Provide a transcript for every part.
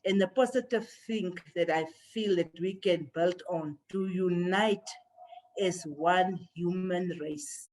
and the positive thing that I feel that we can build on to unite as one human race.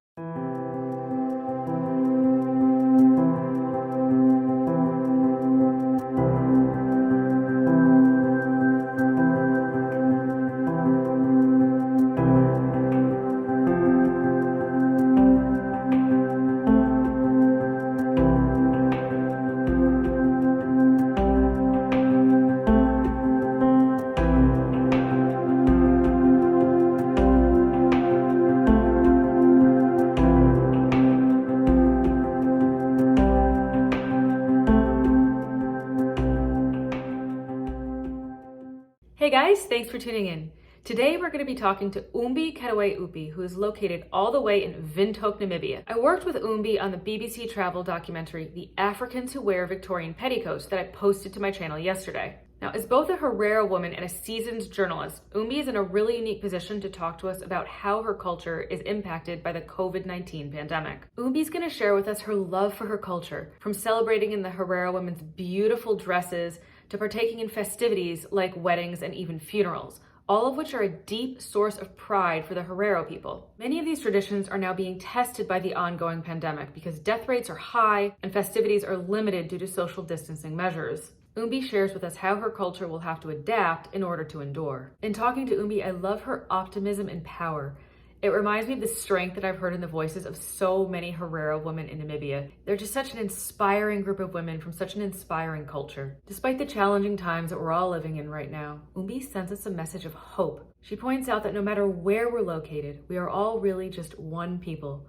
Hey guys, thanks for tuning in. Today we're going to be talking to Umbi Karuaihe-Upi, who is located all the way in Windhoek, Namibia. I worked with Umbi on the BBC travel documentary, The Africans Who Wear Victorian Petticoats, that I posted to my channel yesterday. Now, as both a Herero woman and a seasoned journalist, Umbi is in a really unique position to talk to us about how her culture is impacted by the COVID-19 pandemic. Umbi's going to share with us her love for her culture, from celebrating in the Herero women's beautiful dresses to partaking in festivities like weddings and even funerals, all of which are a deep source of pride for the Herero people. Many of these traditions are now being tested by the ongoing pandemic because death rates are high and festivities are limited due to social distancing measures. Umbi shares with us how her culture will have to adapt in order to endure. In talking to Umbi, I love her optimism and power. It reminds me of the strength that I've heard in the voices of so many Herero women in Namibia. They're just such an inspiring group of women from such an inspiring culture. Despite the challenging times that we're all living in right now, Umbi sends us a message of hope. She points out that no matter where we're located, we are all really just one people,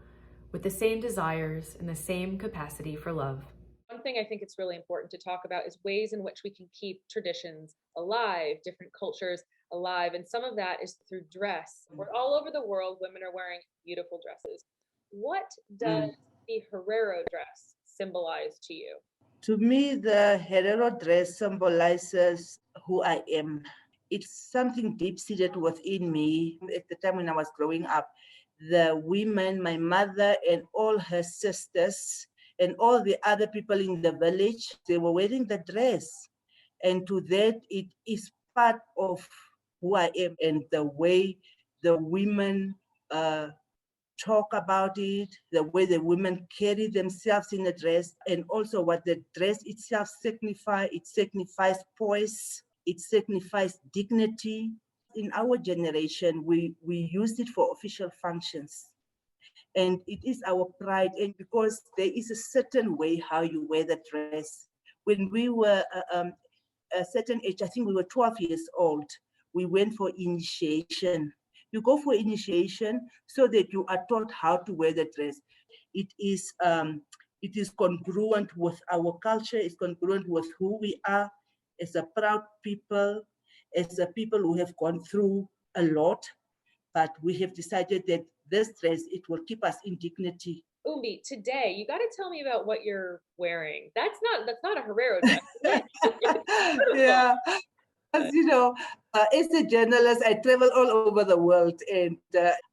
with the same desires and the same capacity for love. One thing I think it's really important to talk about is ways in which we can keep traditions alive, different cultures alive. And some of that is through dress. We're all over the world, women are wearing beautiful dresses. What does the Herero dress symbolize to you? To me, the Herero dress symbolizes who I am. It's something deep-seated within me. At the time when I was growing up, the women, my mother and all her sisters and all the other people in the village, they were wearing the dress. And to that, it is part of who I am and the way the women talk about it, the way the women carry themselves in a dress, and also what the dress itself signifies. It signifies poise, it signifies dignity. In our generation, we use it for official functions. And it is our pride, and because there is a certain way how you wear the dress. When we were a certain age, I think we were 12 years old, we went for initiation. You go for initiation so that you are taught how to wear the dress. It is congruent with our culture, it's congruent with who we are as a proud people, as a people who have gone through a lot, but we have decided that this dress, it will keep us in dignity. Umbi, today you got to tell me about what you're wearing. That's not a Herero dress. Yeah. As you know, as a journalist, I travel all over the world, and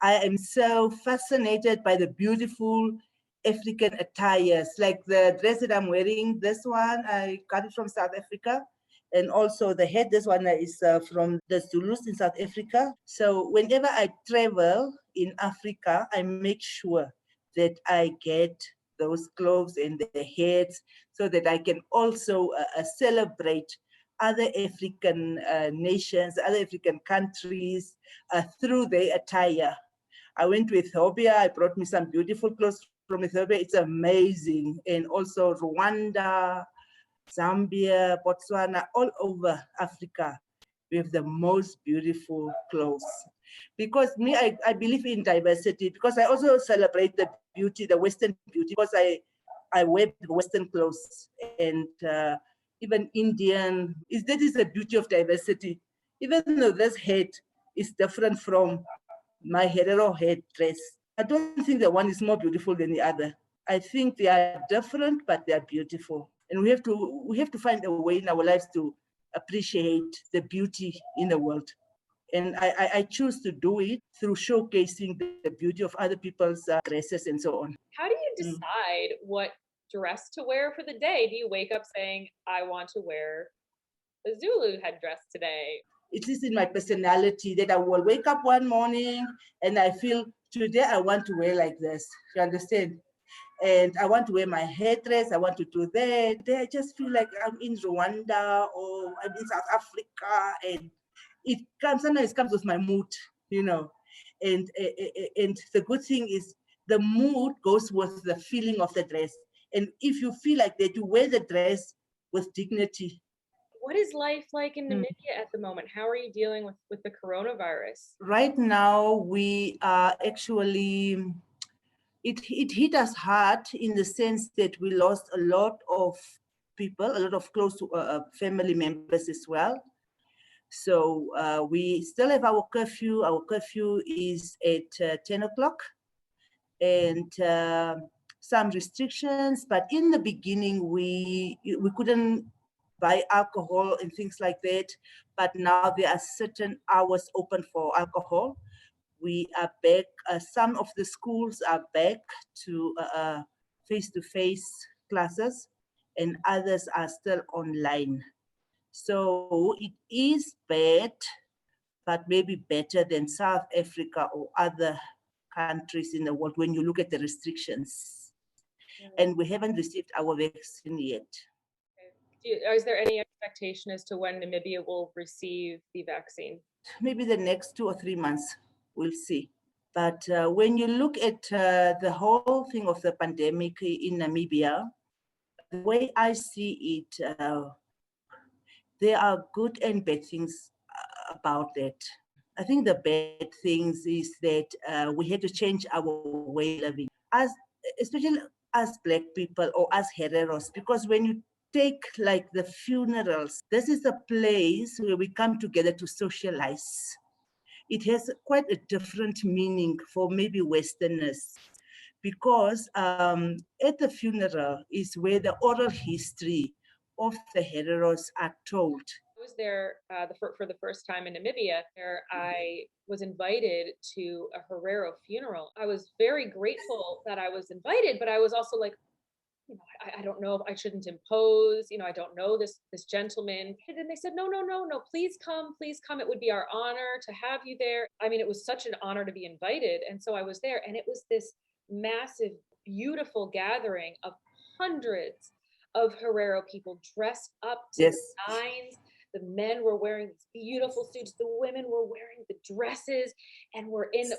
I am so fascinated by the beautiful African attires. Like the dress that I'm wearing, this one, I got it from South Africa. And also the head, this one is from the Zulus in South Africa. So whenever I travel in Africa, I make sure that I get those clothes and the heads so that I can also celebrate other African nations, other African countries through their attire. I went to Ethiopia, I brought me some beautiful clothes from Ethiopia. It's amazing. And also Rwanda, Zambia, Botswana, all over Africa, we have the most beautiful clothes. Because me, I believe in diversity, because I also celebrate the beauty, the Western beauty, because I wear Western clothes, and even Indian. That is the beauty of diversity. Even though this head is different from my Herero head dress, I don't think the one is more beautiful than the other. I think they are different, but they are beautiful. And we have to find a way in our lives to appreciate the beauty in the world. And I choose to do it through showcasing the beauty of other people's dresses and so on. How do you decide what dress to wear for the day? Do you wake up saying, I want to wear a Zulu headdress today. It is in my personality that I will wake up one morning and I feel today I want to wear like this. You understand? And I want to wear my headdress. I want to do that. I just feel like I'm in Rwanda or I'm in South Africa, and it comes. Sometimes it comes with my mood, you know. And the good thing is the mood goes with the feeling of the dress. And if you feel like that, you wear the dress with dignity. What is life like in Namibia at the moment? How are you dealing with the coronavirus? Right now, we are actually. It hit us hard in the sense that we lost a lot of people, a lot of close to family members as well. So we still have our curfew. Our curfew is at 10 o'clock, and some restrictions. But in the beginning, we couldn't buy alcohol and things like that. But now there are certain hours open for alcohol. We are back. Some of the schools are back to face-to-face classes, and others are still online. So it is bad, but maybe better than South Africa or other countries in the world when you look at the restrictions. And we haven't received our vaccine yet. Is there any expectation as to when Namibia will receive the vaccine? Maybe the next 2 or 3 months, we'll see. But when you look at the whole thing of the pandemic in Namibia, the way I see it, there are good and bad things about that. I think the bad things is that we had to change our way of living, especially as Black people or as Herreros, because when you take like the funerals, this is a place where we come together to socialize. It has quite a different meaning for maybe Westerners, because at the funeral is where the oral history of the Hereros are told. I was there for the first time in Namibia, where I was invited to a Herero funeral. I was very grateful that I was invited, but I was also like, I don't know if I shouldn't impose, I don't know this gentleman. And then they said, no, please come, please come. It would be our honor to have you there. I mean, it was such an honor to be invited. And so I was there, and it was this massive, beautiful gathering of hundreds of Herero people dressed up to Yes. the nines. The men were wearing these beautiful suits. The women were wearing the dresses, and we're in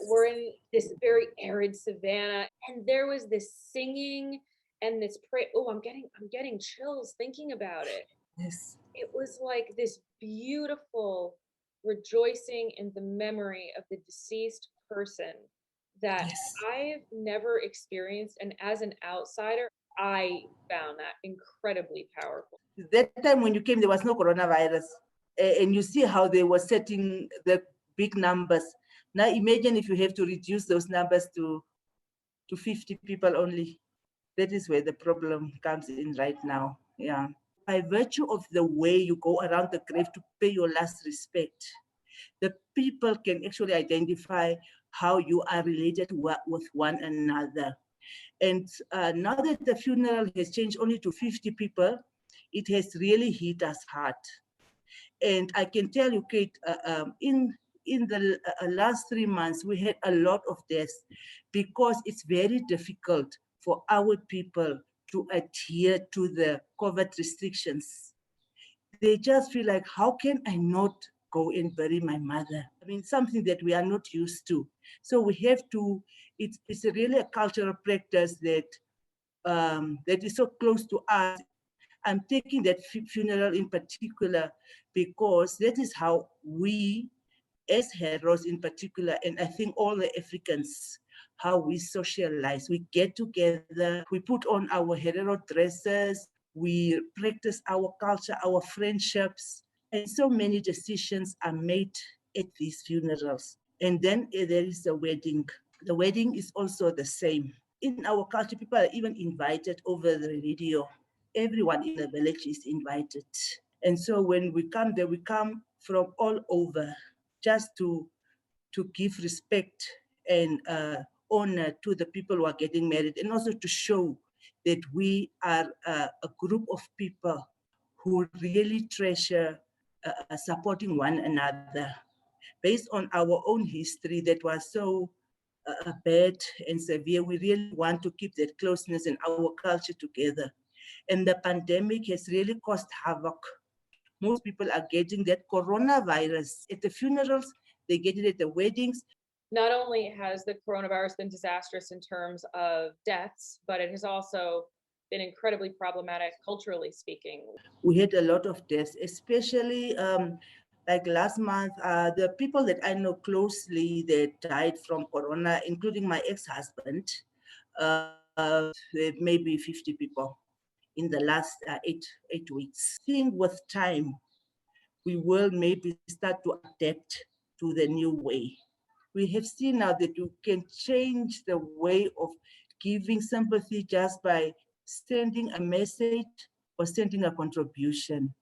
this very arid savannah. And there was this singing and this prayer. Oh, I'm getting chills thinking about it. Yes. It was like this beautiful rejoicing in the memory of the deceased person that Yes. I've never experienced. And as an outsider, I found that incredibly powerful. That time when you came, there was no coronavirus. And you see how they were setting the big numbers. Now imagine if you have to reduce those numbers to 50 people only. That is where the problem comes in right now. Yeah. By virtue of the way you go around the grave to pay your last respect, the people can actually identify how you are related with one another. And now that the funeral has changed only to 50 people, it has really hit us hard. And I can tell you, Kate, in the last 3 months, we had a lot of deaths because it's very difficult for our people to adhere to the COVID restrictions. They just feel like, how can I not go and bury my mother? I mean, something that we are not used to. So we have to, it's really a cultural practice that is so close to us. I'm taking that funeral in particular because that is how we, as Hereros in particular, and I think all the Africans, how we socialize. We get together, we put on our Herero dresses, we practice our culture, our friendships, and so many decisions are made at these funerals. And then there is the wedding. The wedding is also the same. In our culture, people are even invited over the radio. Everyone in the village is invited. And so when we come there, we come from all over just to give respect and honor to the people who are getting married, and also to show that we are a group of people who really treasure supporting one another based on our own history that was so bad and severe. We really want to keep that closeness and our culture together. And the pandemic has really caused havoc. Most people are getting that coronavirus at the funerals, they get it at the weddings. Not only has the coronavirus been disastrous in terms of deaths, but it has also been incredibly problematic culturally speaking. We had a lot of deaths, especially like last month, the people that I know closely that died from corona, including my ex-husband, maybe 50 people in the last 8 weeks. I think with time, we will maybe start to adapt to the new way. We have seen now that you can change the way of giving sympathy just by sending a message or sending a contribution.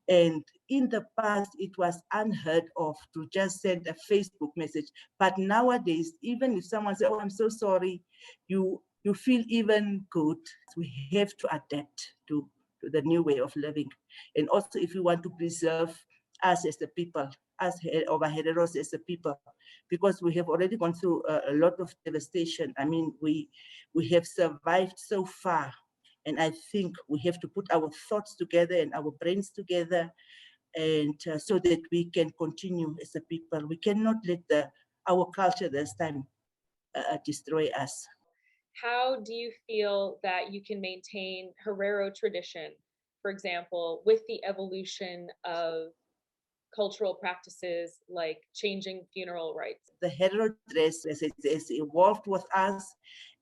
And in the past, it was unheard of to just send a Facebook message. But nowadays, even if someone says, "Oh, I'm so sorry," you feel even good. We have to adapt to the new way of living. And also, if we want to preserve us as the people, us over Herreros as a people, because we have already gone through a lot of devastation. I mean, we have survived so far. And I think we have to put our thoughts together and our brains together, and so that we can continue as a people. We cannot let our culture this time destroy us. How do you feel that you can maintain Herero tradition, for example, with the evolution of cultural practices like changing funeral rites? The Herero dress has evolved with us,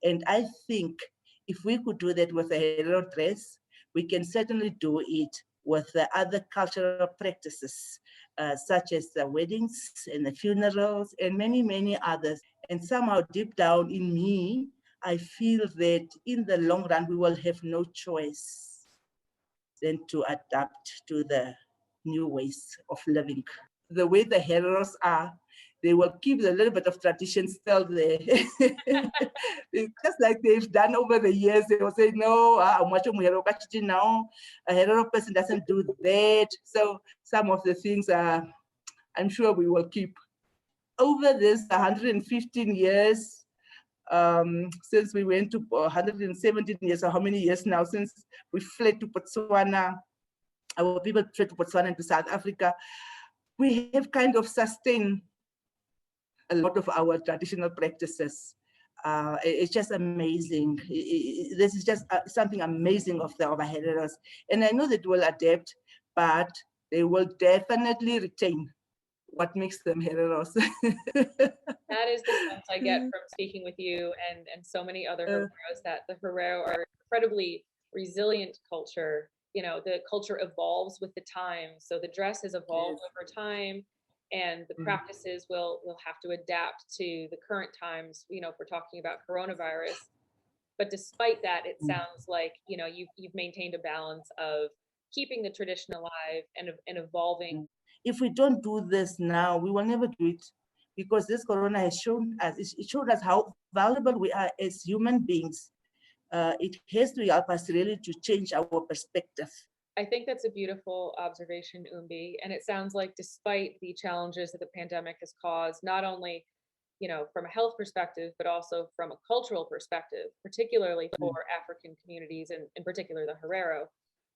and I think if we could do that with the Herero dress, we can certainly do it with the other cultural practices, such as the weddings and the funerals and many, many others. And somehow deep down in me, I feel that in the long run, we will have no choice than to adapt to the new ways of living. The way the Hereros are, they will keep a little bit of tradition still there. Just like they've done over the years, they will say, "No, now a Herero person doesn't do that." So some of the things I'm sure we will keep. Over this 115 years, since we went to 117 years, or how many years now, since we fled to Botswana, our people fled to Botswana and to South Africa, we have kind of sustained a lot of our traditional practices. It's just amazing. This is just something amazing of the Hereros. And I know that we'll adapt, but they will definitely retain what makes them Hereros. That is the sense I get from speaking with you and so many other Hereros, that the Herero are incredibly resilient culture. You know, the culture evolves with the times. So the dress has evolved over time, and the practices will have to adapt to the current times, you know, if we're talking about coronavirus. But despite that, it sounds like, you know, you've maintained a balance of keeping the tradition alive and evolving. If we don't do this now, we will never do it, because this corona has shown us, it showed us how valuable we are as human beings. It has to help us really to change our perspective. I think that's a beautiful observation, Umbi. And it sounds like despite the challenges that the pandemic has caused, not only, you know, from a health perspective, but also from a cultural perspective, particularly for African communities and in particular the Herero.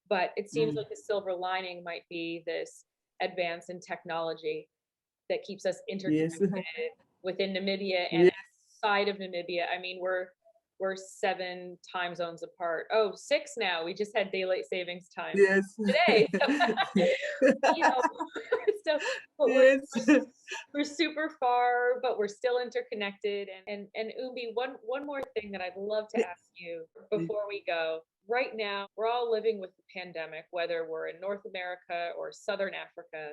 But it seems like the silver lining might be this advance in technology that keeps us interconnected within Namibia and outside of Namibia. I mean, we're 7 time zones apart. Oh, 6 now. We just had daylight savings time today. You know, so we're super far, but we're still interconnected. And Umbi, one more thing that I'd love to ask you before we go. Right now, we're all living with the pandemic, whether we're in North America or Southern Africa.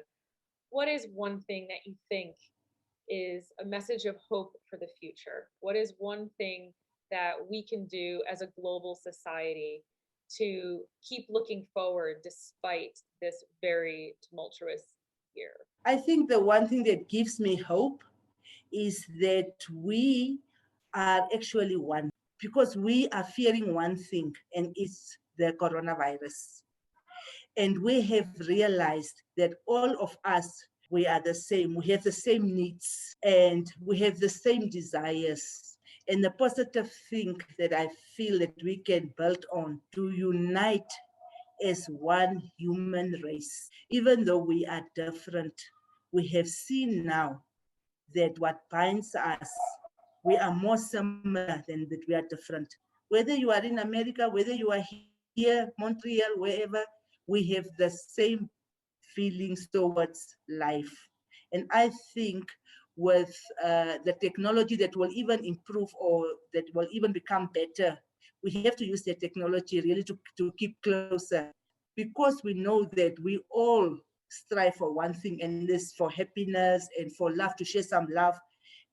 What is one thing that you think is a message of hope for the future? What is one thing that we can do as a global society to keep looking forward despite this very tumultuous year? I think the one thing that gives me hope is that we are actually one, because we are fearing one thing, and it's the coronavirus. And we have realized that all of us, we are the same. We have the same needs and we have the same desires. And the positive thing that I feel that we can build on to unite as one human race. Even though we are different, we have seen now that what binds us, we are more similar than that we are different. Whether you are in America, whether you are here, Montreal, wherever, we have the same feelings towards life. And I think with the technology that will even improve or that will even become better, we have to use the technology really to keep closer, because we know that we all strive for one thing, and this for happiness and for love, to share some love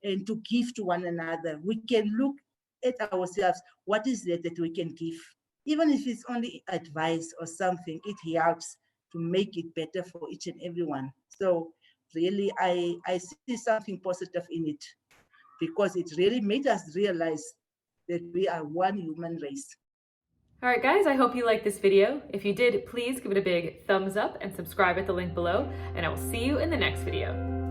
and to give to one another. We can look at ourselves, what is it that we can give? Even if it's only advice or something, it helps to make it better for each and everyone. So really, I see something positive in it, because it really made us realize that we are one human race. All right, guys, I hope you liked this video. If you did, please give it a big thumbs up and subscribe at the link below, and I will see you in the next video.